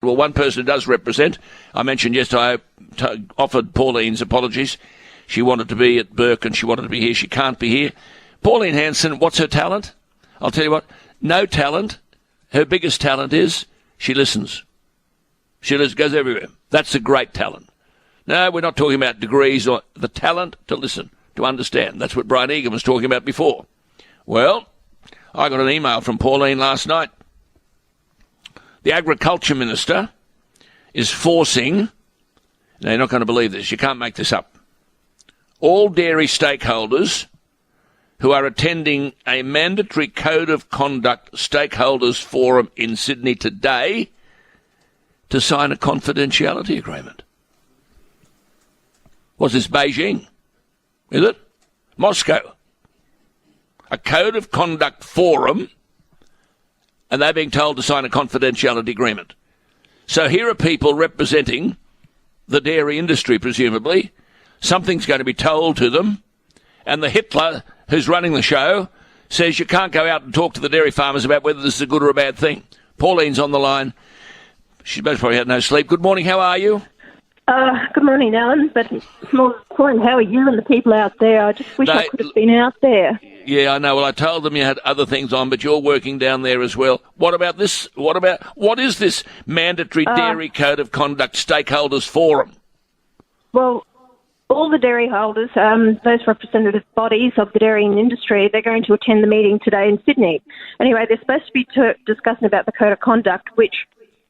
Well, one person who does represent, I mentioned yesterday, I offered Pauline's apologies. She wanted to be at Burke and she wanted to be here. She can't be here. Pauline Hanson, what's her talent? I'll tell you what, no talent. Her biggest talent is she listens. She goes everywhere. That's a great talent. No, we're not talking about degrees or the talent to listen, to understand. That's what Brian Egan was talking about before. Well, I got an email from Pauline last night. The Agriculture Minister is forcing, now you're not going to believe this, you can't make this up, all dairy stakeholders who are attending a mandatory Code of Conduct Stakeholders Forum in Sydney today to sign a confidentiality agreement. What's this, Beijing? Is it? Moscow. A Code of Conduct Forum, and they're being told to sign a confidentiality agreement. So here are people representing the dairy industry, presumably. Something's going to be told to them, and the Hitler who's running the show says you can't go out and talk to the dairy farmers about whether this is a good or a bad thing. Pauline's on the line. She's most probably had no sleep. Good morning, how are you? Good morning, Alan, but more important, how are you and the people out there? I just wish I could have been out there. Yeah, I know. Well, I told them you had other things on, but you're working down there as well. What about this? What is this mandatory Dairy Code of Conduct Stakeholders Forum? Well, all the dairy holders, those representative bodies of the dairying industry, they're going to attend the meeting today in Sydney. Anyway, they're supposed to be discussing about the Code of Conduct, which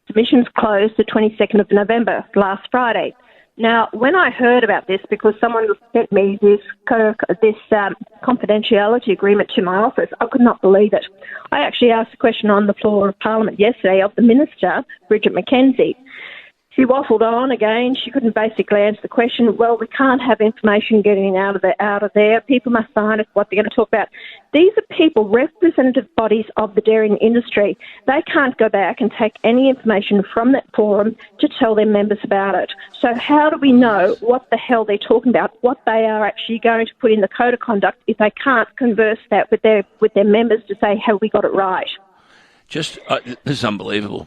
submissions closed the 22nd of November, last Friday. Now, when I heard about this, because someone sent me this confidentiality agreement to my office, I could not believe it. I actually asked a question on the floor of Parliament yesterday of the Minister, Bridget McKenzie. She waffled on again. She couldn't basically answer the question. Well, we can't have information getting out of there. People must sign it, what they're going to talk about. These are people, representative bodies of the dairying industry. They can't go back and take any information from that forum to tell their members about it. So how do we know what the hell they're talking about, what they are actually going to put in the Code of Conduct if they can't converse that with their members to say, have we got it right? This is unbelievable.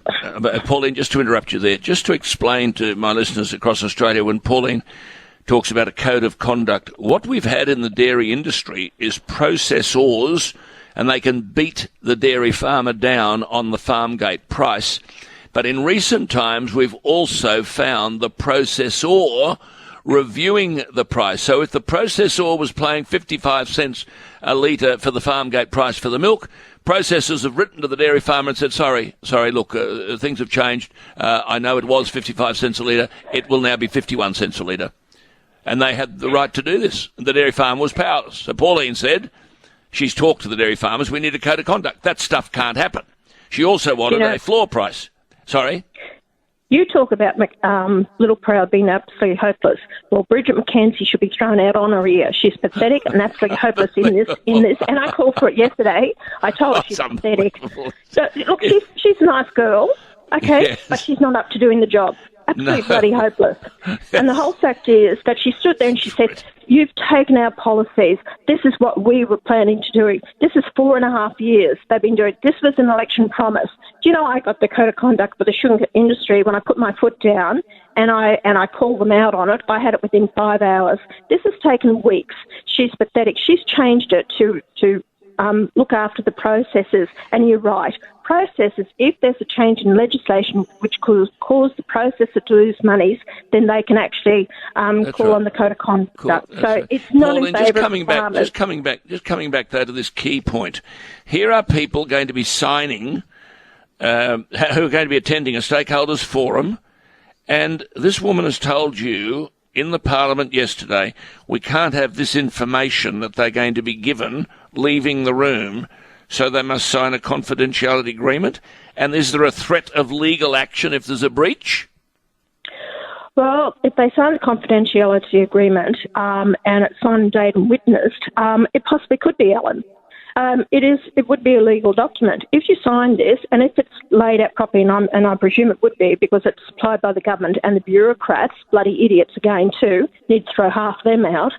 Pauline, just to interrupt you there, just to explain to my listeners across Australia, when Pauline talks about a code of conduct, what we've had in the dairy industry is processors, and they can beat the dairy farmer down on the farm gate price. But in recent times, we've also found the processor reviewing the price. So if the processor was paying 55 cents a litre for the farm gate price for the milk, processors have written to the dairy farmer and said, sorry, look, things have changed. I know it was 55 cents a litre. It will now be 51 cents a litre. And they had the right to do this. The dairy farmer was powerless. So Pauline said, she's talked to the dairy farmers, we need a code of conduct. That stuff can't happen. She also wanted a floor price. Sorry? You talk about Little Proud being absolutely hopeless. Well, Bridget McKenzie should be thrown out on her ear. She's pathetic and absolutely hopeless in this. And I called for it yesterday. I told her she's pathetic. So, look, she's a nice girl, okay, but she's not up to doing the job. Absolutely bloody hopeless. And the whole fact is that she stood there and she said, you've taken our policies. This is what we were planning to do. This is 4.5 years they've been doing. This was an election promise. Do you know I got the Code of Conduct for the sugar industry when I put my foot down and I called them out on it. I had it within 5 hours. This has taken weeks. She's pathetic. She's changed it to look after the processes. And you're right. Processes, if there's a change in legislation which could cause the processor to lose monies, then they can actually call on the Code of Conduct. Cool. So it's not Pauline, in favour of farmers. Just coming back though to this key point. Here are people going to be signing, who are going to be attending a stakeholders forum, and this woman has told you in the Parliament yesterday, we can't have this information that they're going to be given leaving the room, so they must sign a confidentiality agreement. And is there a threat of legal action if there's a breach? Well, if they sign a confidentiality agreement and it's signed, dated and witnessed, it possibly could be, Alan. It would be a legal document. If you sign this, and if it's laid out properly, and I presume it would be because it's supplied by the government and the bureaucrats, bloody idiots again too, need to throw half them out.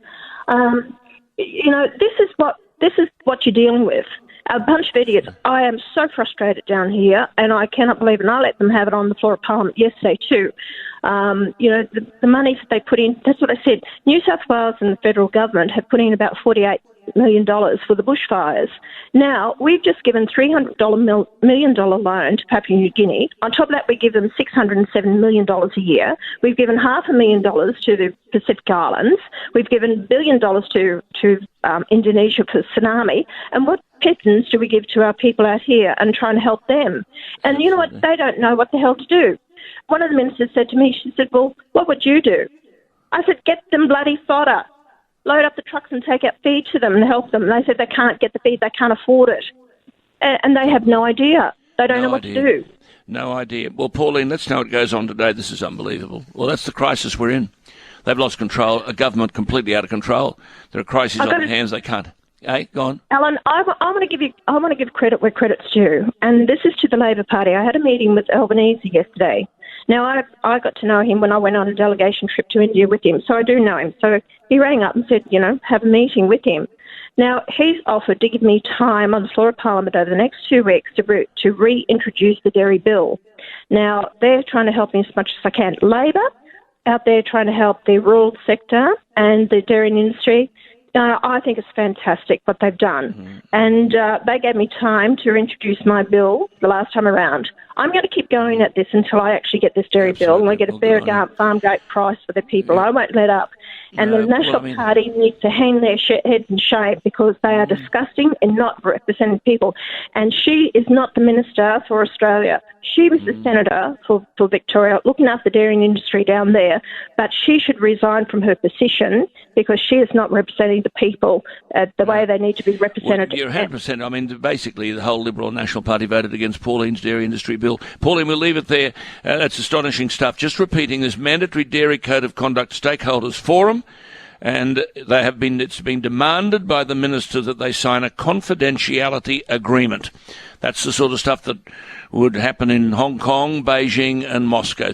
This is what you're dealing with. A bunch of idiots. I am so frustrated down here, and I cannot believe it. And I let them have it on the floor of Parliament yesterday too. The money that they put in, that's what I said. New South Wales and the federal government have put in about $48 million for the bushfires. Now, we've just given $300 million loan to Papua New Guinea. On top of that, we give them $607 million a year. We've given $500,000 to the Pacific Islands. We've given $1 billion to Indonesia for tsunami. And what pittance do we give to our people out here and try and help them? And you know what? They don't know what the hell to do. One of the ministers said to me, she said, well, what would you do? I said, get them bloody fodder. Load up the trucks and take out feed to them and help them. And they said they can't get the feed, they can't afford it. And they have no idea. They don't know what to do. No idea. Well, Pauline, let's know what goes on today. This is unbelievable. Well, that's the crisis we're in. They've lost control, a government completely out of control. There are crises on their hands they can't. Hey, go on. Alan, I want to give credit where credit's due. And this is to the Labor Party. I had a meeting with Albanese yesterday. Now, I got to know him when I went on a delegation trip to India with him, so I do know him. So he rang up and said, have a meeting with him. Now, he's offered to give me time on the floor of Parliament over the next 2 weeks to reintroduce the dairy bill. Now, they're trying to help me as much as I can. Labor out there trying to help the rural sector and the dairy industry. I think it's fantastic what they've done. Mm-hmm. And they gave me time to introduce my bill the last time around. I'm going to keep going at this until I actually get this dairy bill and I get a fair farm gate price for the people. Yeah. I won't let up. And the National Party needs to hang their heads in shame because they are disgusting and not representing people. And she is not the Minister for Australia. She was the Senator for Victoria, looking after the dairy industry down there, but she should resign from her position because she is not representing the people the way they need to be represented. Well, you're 100%. I mean, basically, the whole Liberal National Party voted against Pauline's dairy industry bill. Pauline, we'll leave it there. That's astonishing stuff. Just repeating, this mandatory dairy code of conduct stakeholders forum, and it's been demanded by the minister that they sign a confidentiality agreement. That's the sort of stuff that would happen in Hong Kong, Beijing and Moscow.